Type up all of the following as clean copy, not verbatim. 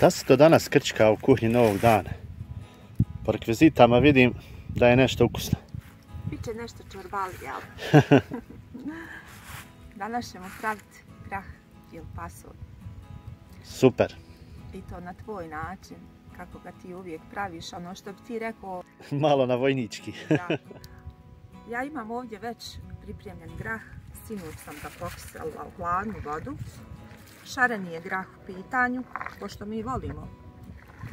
Šta se to danas krčka u kuhinji Novog dana? Po rekvizitama vidim da je nešto ukusno. Biće nešto čorbali, jel? Danas ćemo praviti grah ili pasulj. Super. I to na tvoj način, kako ga ti uvijek praviš, ono što bi ti rekao... Malo na vojnički. Da. Ja imam ovdje već pripremljen grah, sinoć sam ga pokisala u hladnu vodu. Šareni je grah u pitanju, pošto mi volimo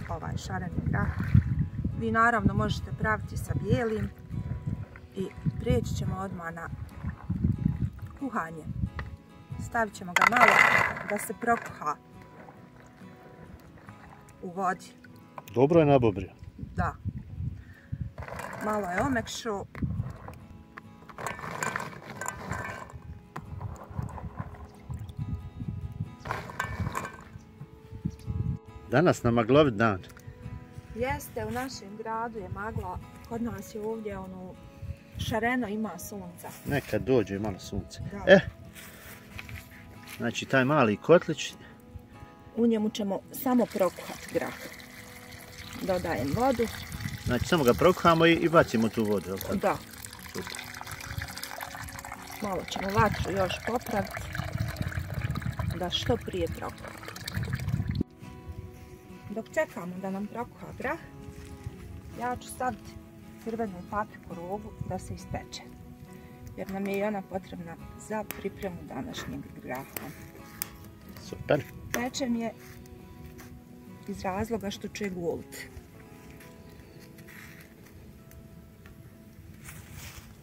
ovaj šareni grah. Vi naravno možete praviti sa bijelim i prijeći ćemo odmah na kuhanje. Stavit ćemo ga malo da se prokuha u vodi. Dobro je nabobrio. Da. Malo je omekšao. Danas na maglovit dan. Jeste, u našem gradu je magla. Kod nas je ovdje šareno, ima sunca. Nekad dođe i malo sunce. Da. Znači taj mali kotlić. U njemu ćemo samo prokuhati grah. Dodajem vodu. Znači samo ga prokuhamo i bacimo tu vodu. Da. Super. Malo ćemo vatru još popraviti da što prije prokuha. Dok čekamo da nam prokuha grah, ja ću staviti crvenu papriku rogu da se ispeče. Jer nam je i ona potrebna za pripremu današnjeg graha. Super. Pečem je iz razloga što ću je guliti.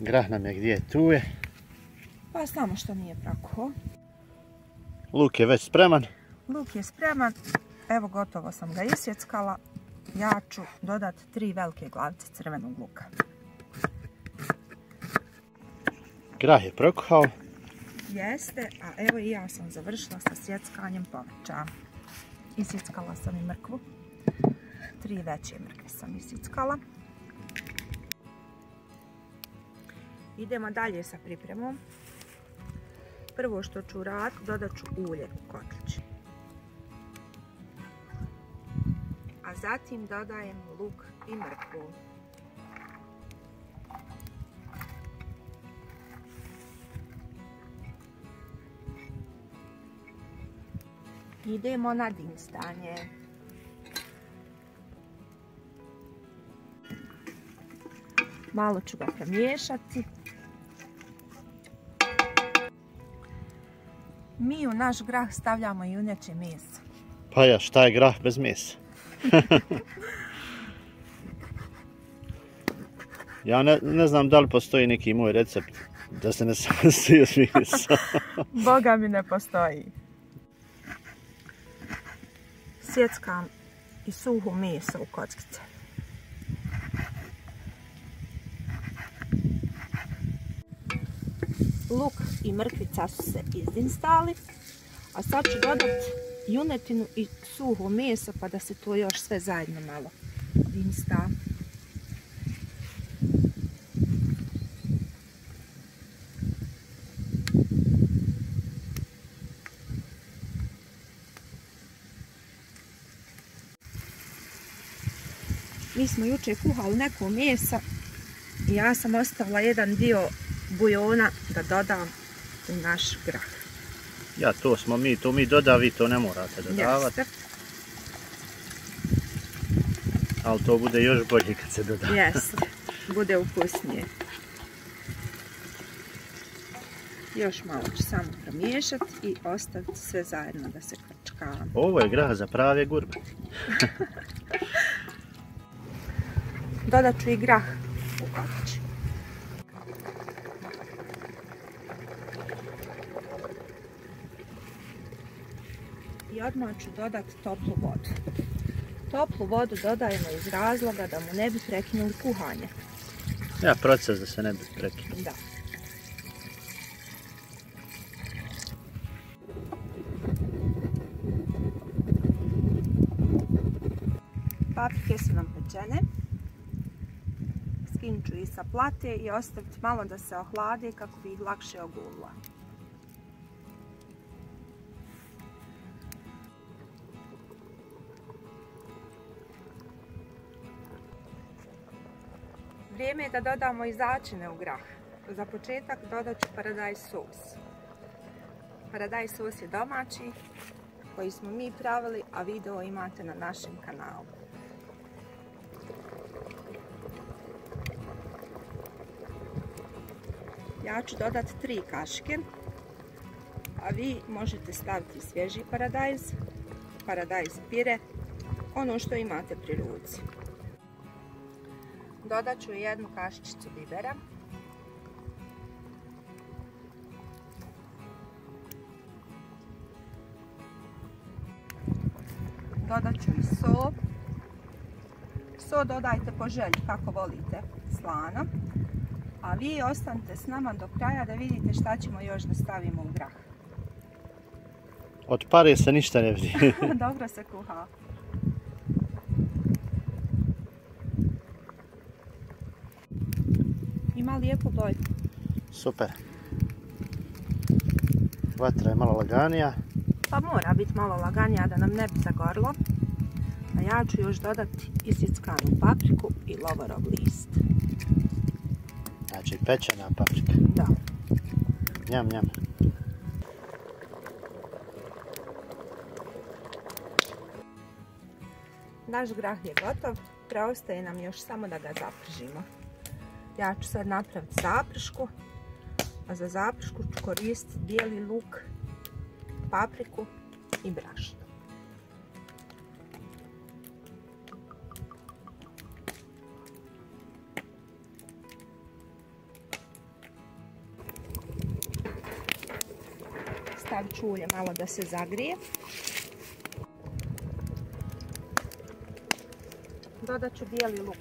Grah nam je gdje, tu je. Pa samo što nije prokuhao. Luk je već spreman. Luk je spreman. Evo gotovo sam ga isjeckala. Ja ću dodati 3 velike glavice crvenog luka. Grah je prokuhao. Jeste, a evo i ja sam završila sa sjeckanjem povrća. Isjeckala sam i mrkvu. 3 veće mrkve sam isjeckala. Idemo dalje sa pripremom. Prvo što ću uraditi, dodat ću ulje u kotlić. A zatim dodajem luk i mrkvu. Idemo na dinstanje. Malo ću ga premiješati. Mi u naš grah stavljamo i juneće meso. Pa ja, šta je grah bez mesa? Ja ne znam da li postoji neki moj recept da se ne sastoji od mesa. Boga mi ne postoji. Sjeckam i suho meso u kockice. Luk i mrkvica su se izdinstali, a sad ću dodati junetinu i suho meso pa da se to još sve zajedno malo dinsta. Mi smo jučer kuhali neko mesa i ja sam ostavila jedan dio buljona da dodam u naš grah. Ja, to mi doda, vi to ne morate dodavati. Jeste. Ali to bude još bolje kad se doda. Jeste, bude ukusnije. Još malo ću samo promiješati i ostaviti sve zajedno da se krčka. Ovo je grah za prave gurbe. Dodat ću i grah u kotlić. I odmah ću dodati toplu vodu. Toplu vodu dodajemo iz razloga da mu ne bi prekinuli kuhanje. Ja, proces da se ne bi prekinuo. Da. Paprike su nam pečene. Skinut ću ih sa plate i ostaviti malo da se ohlade kako bi ih lakše ogulila. Vrijeme je da dodamo i začine u grah. Za početak dodat ću paradajz sos. Paradajz sos je domaći koji smo mi pravili, a video imate na našem kanalu. Ja ću dodati 3 kašike, a vi možete staviti svježi paradajz pire, ono što imate pri ruci. Dodat ću 1 kašičicu bibera. Dodat ću i so. So dodajte po želji kako volite, slano. A vi ostanite s nama do kraja da vidite šta ćemo još da stavimo u grah. Od pare se ništa ne vidi. Dobro se kuha. Ima lijepu boju. Super. Vatra je malo laganija. Pa mora biti malo laganija da nam ne bi zagorlo. A ja ću još dodati isjeckanu papriku i lovorov list. Znači pečena paprika. Da. Njam, njam. Naš grah je gotov. Preostaje nam još samo da ga zapržimo. Ja ću sad napraviti zapršku. A za zapršku ću koristiti bijeli luk, papriku i brašno. Stavit ću ulje malo da se zagrije. Dodat ću bijeli luk.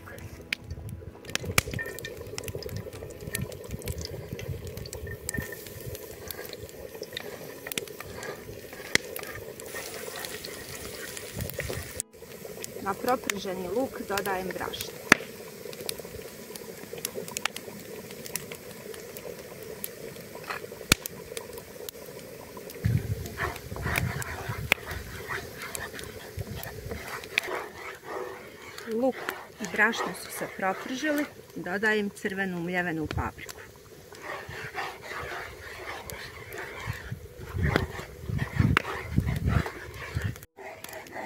Na proprženi luk dodajem brašno. Luk i brašno su se propržili, dodajem crvenu mljevenu papriku.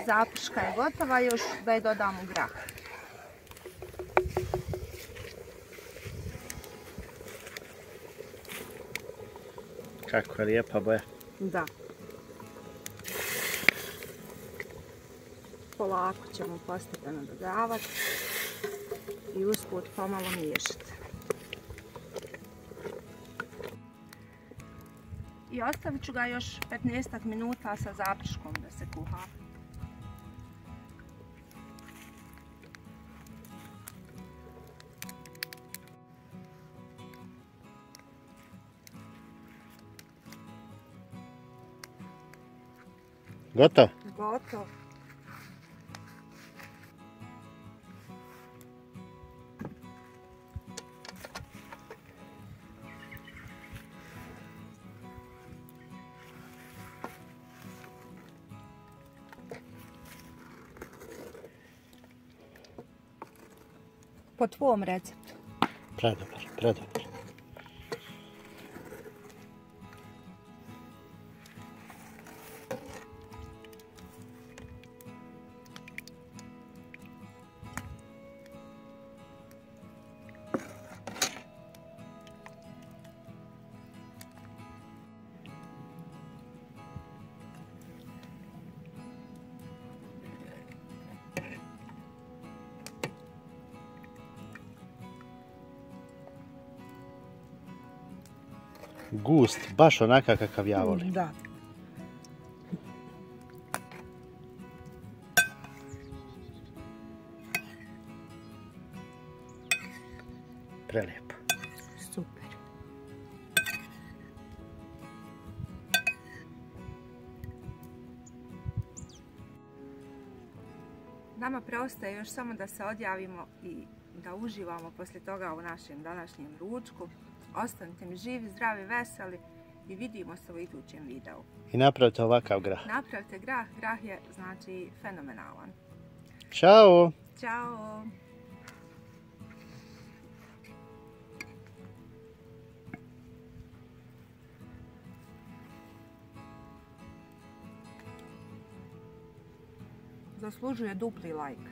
Zaprška je gotova, još da je dodam u grah. Kako je lijepa boja. Da. Polako ćemo postepeno dodavati i usput pomalo miješati. I ostavit ću ga još 15 minuta sa zaprškom da se kuha. Gotov? Gotov. Po tvom receptu. Predobar, predobar. Gust, baš onaka kakav ja volim. Da. Prelijepo. Super. Nama preostaje još samo da se odjavimo i da uživamo poslije toga u našem današnjem ručku. Ostanite mi živi, zdravi, veseli i vidimo se u idućem videu. I napravite ovakav grah. Napravite grah, grah je znači fenomenalan. Ćao! Ćao! zaslužuje dupli like.